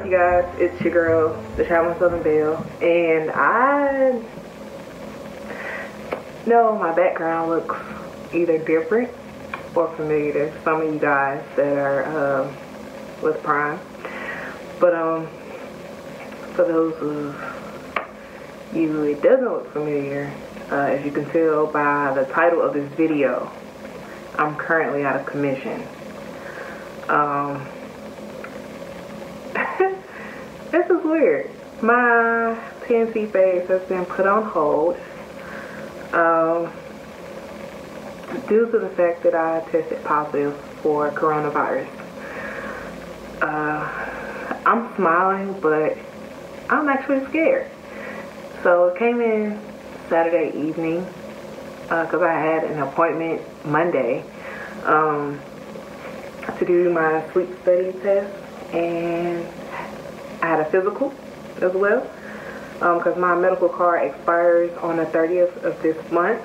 up, you guys? It's your girl, the Travelling Southern Belle, and I know my background looks either different or familiar to some of you guys that are with Prime. But for those of you it doesn't look familiar, as you can tell by the title of this video, I'm currently out of commission. This is weird. My TNT phase has been put on hold due to the fact that I tested positive for coronavirus. I'm smiling, but I'm actually scared. So it came in Saturday evening because I had an appointment Monday to do my sleep study test, and I had a physical as well because my medical card expires on the 30th of this month.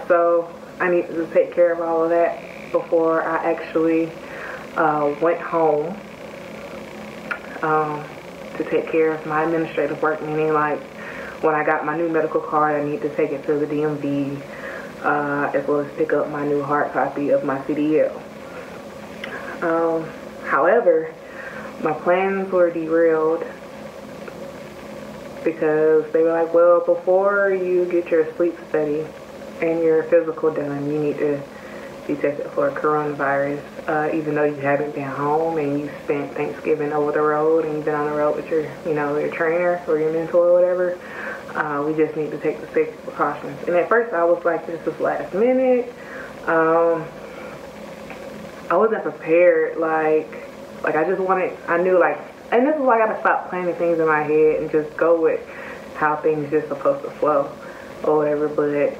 So I needed to take care of all of that before I actually went home to take care of my administrative work, meaning like when I got my new medical card, I need to take it to the DMV as well as pick up my new hard copy of my CDL. However, my plans were derailed because they were like, well, before you get your sleep study and your physical done, you need to be tested for coronavirus, even though you haven't been home and you spent Thanksgiving over the road and you've been on the road with your, your trainer or your mentor or whatever. We just need to take the safety precautions. And at first I was like, this is last minute. I wasn't prepared. Like I just wanted, I knew like, and this is why I gotta stop planning things in my head and just go with how things just supposed to flow or whatever. But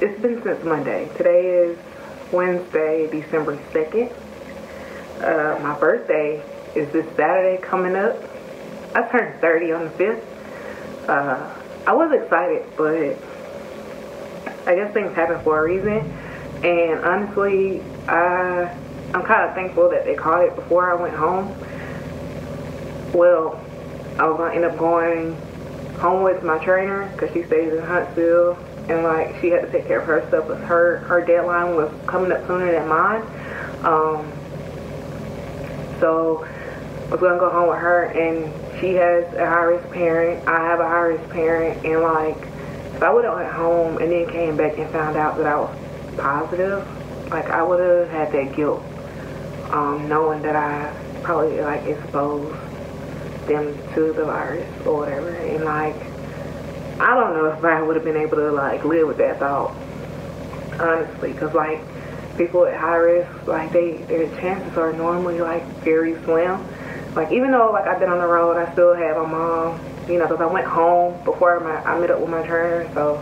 it's been since Monday. Today is Wednesday, December 2nd. My birthday is this Saturday coming up. I turned 30 on the 5th. I was excited, but I guess things happen for a reason. And honestly, I'm kind of thankful that they caught it before I went home. Well, I was going to end up going home with my trainer because she stays in Huntsville. And like she had to take care of her stuff because her deadline was coming up sooner than mine. So I was going to go home with her, and she has a high-risk parent. I have a high-risk parent, and like if I would have went home and then came back and found out that I was positive, like I would have had that guilt, knowing that I probably like exposed them to the virus or whatever. And like I don't know if I would have been able to like live with that thought, honestly, because like people at high risk, like their chances are normally like very slim. Like even though like I've been on the road, I still have my mom, because I went home before I met up with my trainer. So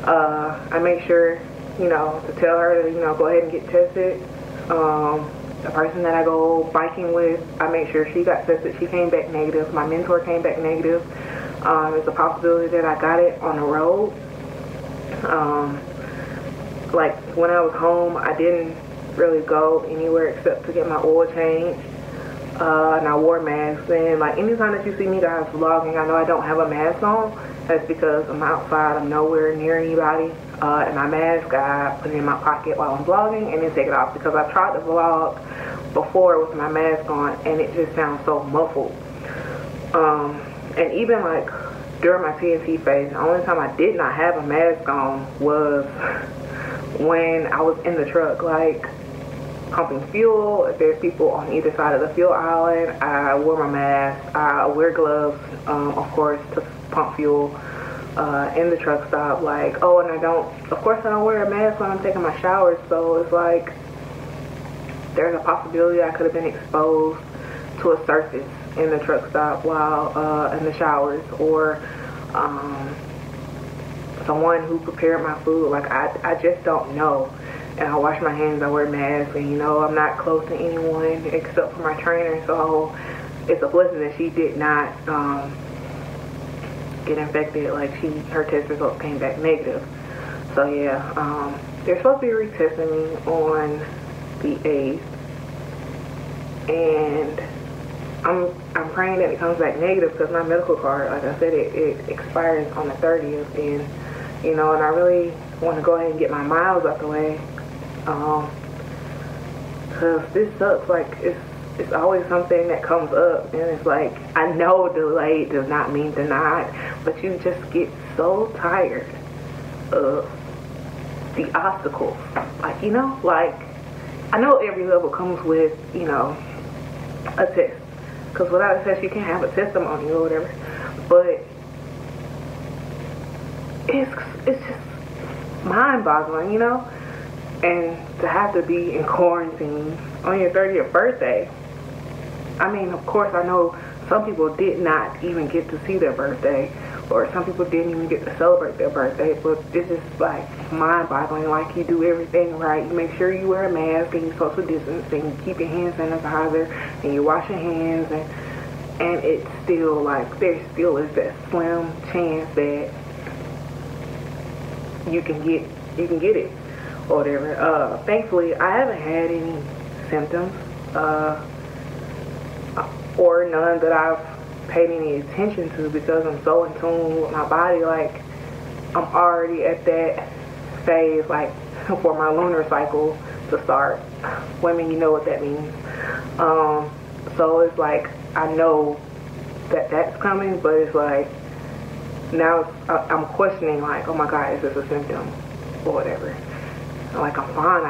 I made sure, to tell her to, go ahead and get tested. The person that I go biking with, I made sure she got tested. She came back negative. My mentor came back negative. It's a possibility that I got it on the road. Like when I was home, I didn't really go anywhere except to get my oil changed. And I wore masks. And like anytime that you see me guys vlogging, I know I don't have a mask on. That's because I'm outside. I'm nowhere near anybody. And my mask, I put it in my pocket while I'm vlogging and then take it off, because I tried to vlog before with my mask on and it just sounds so muffled. And even like during my TNT phase, the only time I did not have a mask on was when I was in the truck, like pumping fuel. If there's people on either side of the fuel island, I wore my mask. I wear gloves, of course, to pump fuel in the truck stop. Like, oh, and of course I don't wear a mask when I'm taking my showers. So it's like there's a possibility I could have been exposed to a surface in the truck stop while in the showers, or someone who prepared my food. Like I just don't know. And I wash my hands, I wear masks, and I'm not close to anyone except for my trainer. So it's a blessing that she did not get infected. Like her test results came back negative. So yeah, they're supposed to be retesting me on the 8th. and I'm praying that it comes back negative because my medical card, like I said, it expires on the 30th, and you know, and I really want to go ahead and get my miles out the way, because this sucks. Like it's always something that comes up, and it's like, I know delayed does not mean denied, but you just get so tired of the obstacles. Like, you know, like, I know every level comes with, you know, a test, because without a test you can't have a testimony or whatever, but it's just mind-boggling, you know, and to have to be in quarantine on your 30th birthday. I mean, of course, I know some people did not even get to see their birthday, or some people didn't even get to celebrate their birthday, but it's just like mind-boggling. Like, you do everything right. You make sure you wear a mask, and you social distance, and you keep your hand sanitizer, and you wash your hands, and it's still like, there still is that slim chance that you can get it or whatever. Thankfully, I haven't had any symptoms, or none that I've paid any attention to, because I'm so in tune with my body. Like, I'm already at that phase, like, for my lunar cycle to start. Women, you know what that means. So it's like, I know that that's coming, but it's like, now I'm questioning, like, oh my God, is this a symptom or whatever? Like, I'm fine.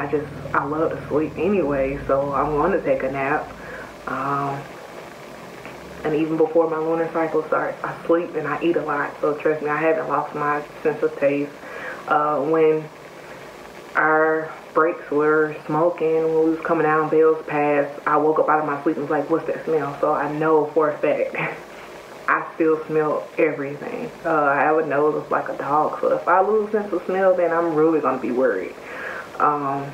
I love to sleep anyway, so I want to take a nap. And even before my lunar cycle starts, I sleep and I eat a lot. So trust me, I haven't lost my sense of taste. When our breaks were smoking, when we was coming down Belle's Pass, I woke up out of my sleep and was like, what's that smell? So I know for a fact I still smell everything. I have a nose like a dog, so if I lose sense of smell, then I'm really going to be worried. And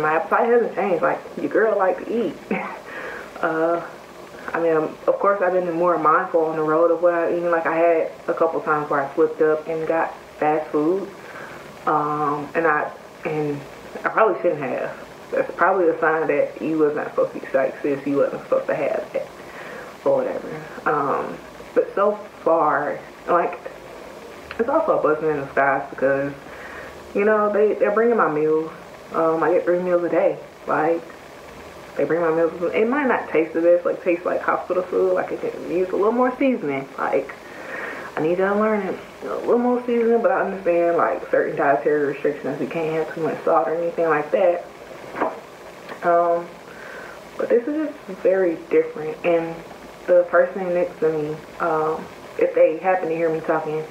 my appetite hasn't changed. Like, your girl like to eat. I mean, of course, I've been more mindful on the road of what I eat. Like, I had a couple times where I slipped up and got fast food, and I probably shouldn't have. That's probably a sign that you wasn't supposed to be sick, sis. You wasn't supposed to have that, or whatever. But so far, like, it's also a blessing in disguise, because, you know, they're bringing my meals. I get 3 meals a day. Like, they bring my meals. It might not taste the best, like, taste like hospital food. Like, it needs a little more seasoning. Like, I need to unlearn it. A little more seasoning, but I understand, like, certain dietary restrictions. You can't have too much salt or anything like that. But this is just very different. And the person next to me, if they happen to hear me talking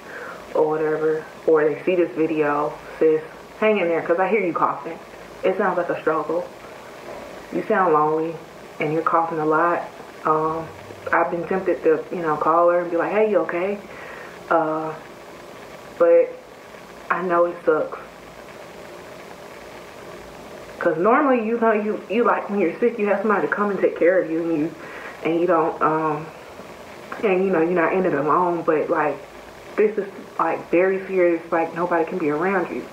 or whatever, or they see this video, sis, hang in there, because I hear you coughing. It sounds like a struggle. You sound lonely, and you're coughing a lot. I've been tempted to, you know, call her and be like, hey, you okay? But I know it sucks. Because normally, you know, you like, when you're sick, you have somebody to come and take care of you, and you don't, and you know, you're not in it alone. But, like, this is, like, very serious. Like, nobody can be around you.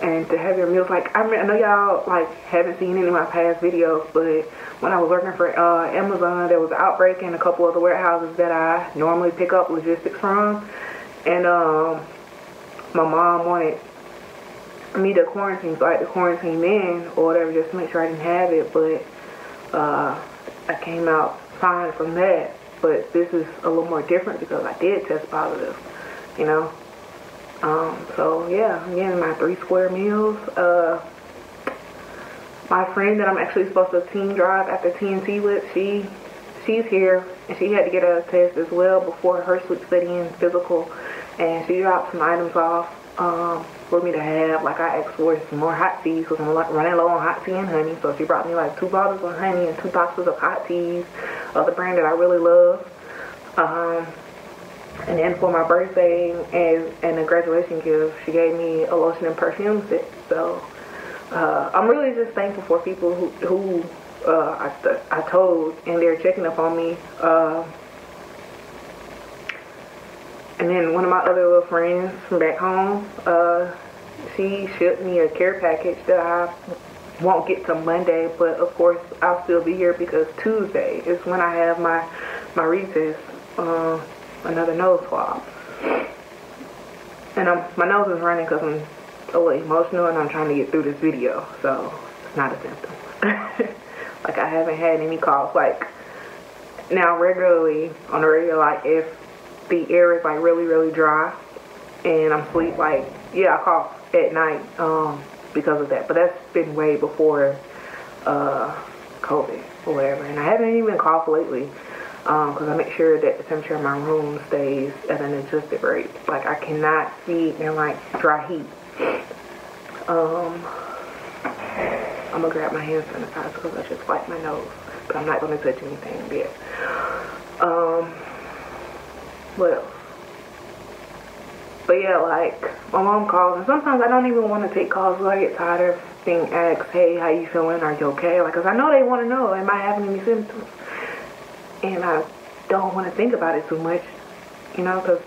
And to have your meals, like, I know y'all, like, haven't seen any of my past videos, but when I was working for Amazon, there was an outbreak in a couple of the warehouses that I normally pick up logistics from. And my mom wanted me to quarantine, so I had to quarantine in or whatever, just to make sure I didn't have it. But I came out fine from that. But this is a little more different because I did test positive, you know. So yeah, I'm getting my 3 square meals. My friend that I'm actually supposed to team drive after TNT with, she's here, and she had to get a test as well before her sleep study physical, and she dropped some items off for me to have. Like, I asked for some more hot teas because I'm running low on hot tea and honey, so she brought me like 2 bottles of honey and 2 boxes of hot teas of the brand that I really love. And then for my birthday and a graduation gift, she gave me a lotion and perfume set. So I'm really just thankful for people who I told, and they're checking up on me. And then one of my other little friends from back home, she shipped me a care package that I won't get to Monday, but of course I'll still be here because Tuesday is when I have my retest, another nose swab. And my nose is running because I'm a little emotional and I'm trying to get through this video, so it's not a symptom. Like, I haven't had any coughs. Like, now regularly on the regular, like if the air is like really, really dry and I'm asleep, like, yeah, I cough at night because of that. But that's been way before COVID or whatever. And I haven't even coughed lately because I make sure that the temperature in my room stays at an adjusted rate. Like, I cannot be in like dry heat. I'm gonna grab my hand sanitizer because I just wiped my nose, but I'm not gonna touch anything yet. What else? But yeah, like, my mom calls, and sometimes I don't even want to take calls because I get tired of being asked, hey, how you feeling? Are you okay? Like, because I know they want to know, am I having any symptoms? And I don't want to think about it too much, you know, because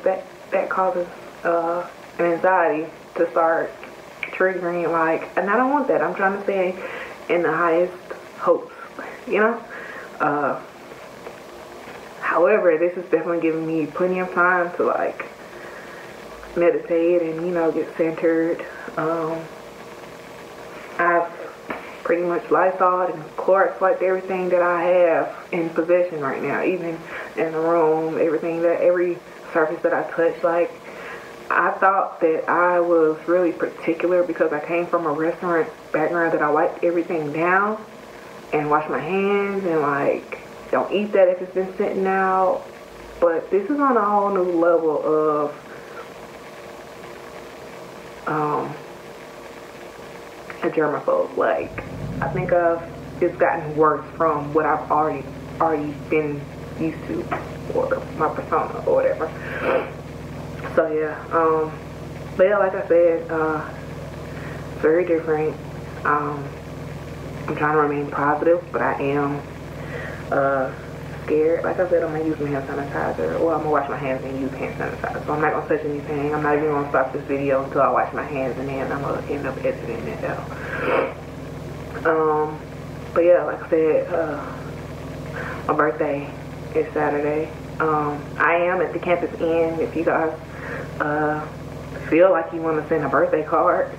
that causes an anxiety to start triggering, like, and I don't want that. I'm trying to stay in the highest hopes, you know. However, this is definitely giving me plenty of time to like meditate and, you know, get centered. I've pretty much Lysol and Clorox wiped everything that I have in possession right now, even in the room, every surface that I touch. Like, I thought that I was really particular because I came from a restaurant background that I wiped everything down and wash my hands and like don't eat that if it's been sitting out. But this is on a whole new level of a germaphobe. Like, I think it's gotten worse from what I've already been used to, or my persona or whatever. So yeah, but yeah, like I said, it's very different. I'm trying to remain positive, but I am scared. Like I said, I'm gonna use my hand sanitizer, or I'm gonna wash my hands and use hand sanitizer. So I'm not gonna touch anything. I'm not even gonna stop this video until I wash my hands, and then I'm gonna end up editing it out. But yeah, like I said, my birthday is Saturday. I am at the Campus Inn. If you guys feel like you want to send a birthday card,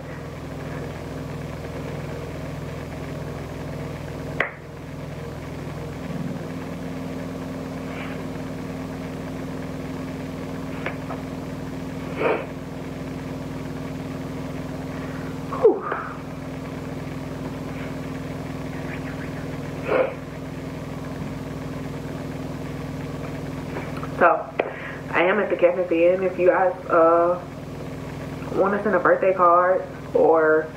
so I am at the Campus Inn. If you guys want to send a birthday card or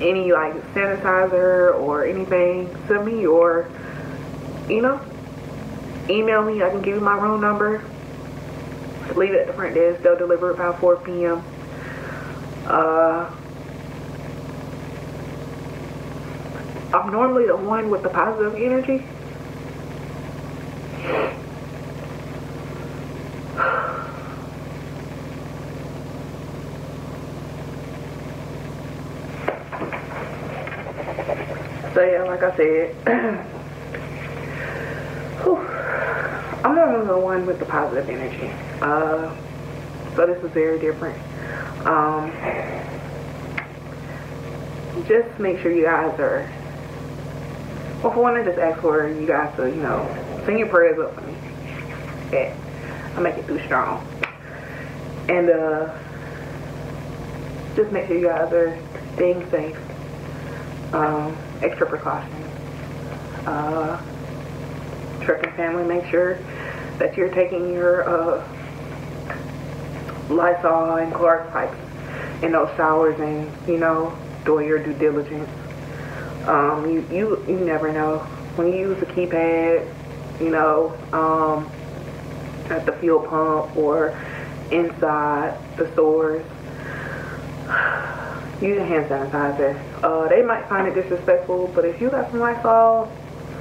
any like sanitizer or anything to me, or, you know, email me. I can give you my room number. Leave it at the front desk. They'll deliver about 4 p.m. I'm normally the one with the positive energy. So yeah, like I said, I'm not the one with the positive energy. So this is very different. Just make sure you guys are, well, for one, I just ask for you guys to, you know, send your prayers up for me. Yeah, I make it through strong. And just make sure you guys are staying safe. Extra precautions. Trucking family, make sure that you're taking your Lysol and Clorox wipes in those showers, and, you know, doing your due diligence. You never know when you use a keypad, you know, at the fuel pump or inside the stores. Use your hand sanitizer. They might find it disrespectful, but if you got some Lysol,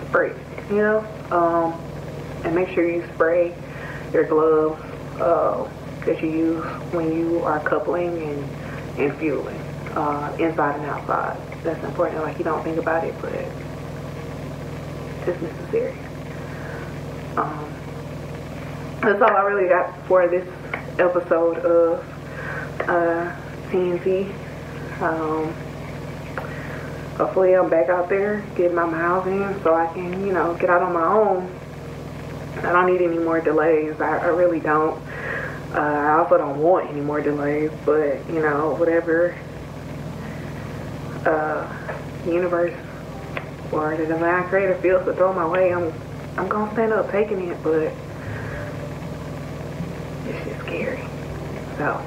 spray, you know, and make sure you spray your gloves that you use when you are coupling and fueling. inside and outside. That's important. Like, you don't think about it, but it's necessary. That's all I really got for this episode of TNT. Hopefully I'm back out there getting my miles in so I can, you know, get out on my own. I don't need any more delays. I really don't. I also don't want any more delays, but, you know, whatever the universe or the divine creator feels to throw my way, I'm gonna stand up taking it, but it's just scary. So,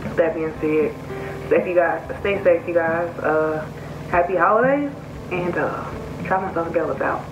with that being said, stay safe, you guys. Happy holidays, and Travelling Southern Belle is out.